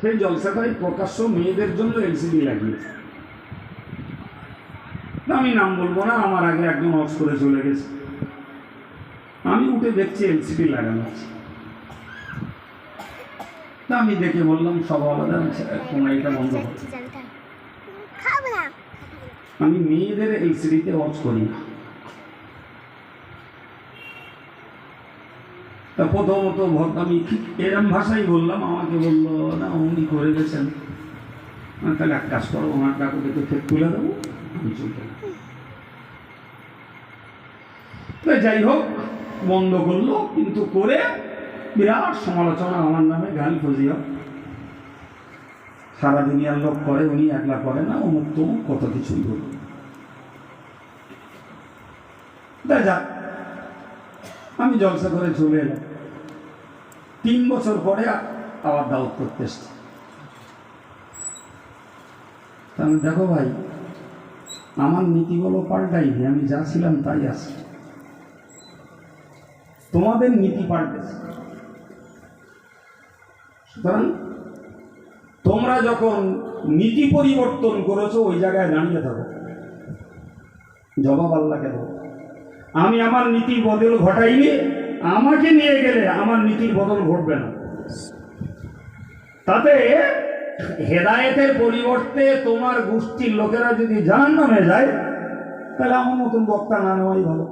সেই জলসাটাই প্রকাশ্য মেয়েদের জন্য এলসিডি লাগিয়েছে। আমি নাম বলবো না, আমার আগে একজন অফ করে চলে গেছে। আমি উঠে দেখছি এলসিডি লাগানো আছে। আমি দেখে বললাম সব আলাদা, তোমরা এটা বন্ধ করো। আমি মেয়েদের এলসিডিতে অফ করি না। তা প্রথমত আমি এরম ভাষাই বললাম, আমাকে বললো না উনি করে গেছেন। তাহলে এক কাজ করো, ওনার কাকুকে তো ফের তুলে দেবো, আমি চলতে। যাই হোক, বন্ধ করলো, কিন্তু করে বিরাট সমালোচনা আমার নামে, গালি ফজিয়া। সারা দুনিয়ার লোক করে, উনি একলা করে না, অমুক তমুক কত কিছুই বলল। যাক, আমি জলসা করে চলে এলাম। 3 বছর পরে আবার দাওয়াত করতে এসছি। আমি দেখো ভাই, আমার নীতিগুলো পাল্টাইনি, আমি যা ছিলাম তাই আছি। তোমাদের নীতি পাল্টেছে। সুতরাং তোমরা যখন নীতি পরিবর্তন করেছো, ওই জায়গায় দাঁড়িয়ে থাকো, জবাব আল্লাহকে দেবো। আমি আমার নীতির বদল ঘটাইনি, আমাকে নিয়ে গেলে আমার নীতির বদল ঘটবে না। তাতে হেদায়েতের পরিবর্তে তোমার গোষ্ঠীর লোকেরা যদি জাহান্নামে যায়, তাহলে আমার মতন বক্তা না নেওয়াই ভালো।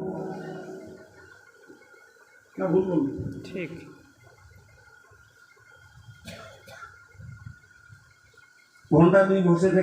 না ভুল বলবো? ঠিক। ঘন্টা 2 বসে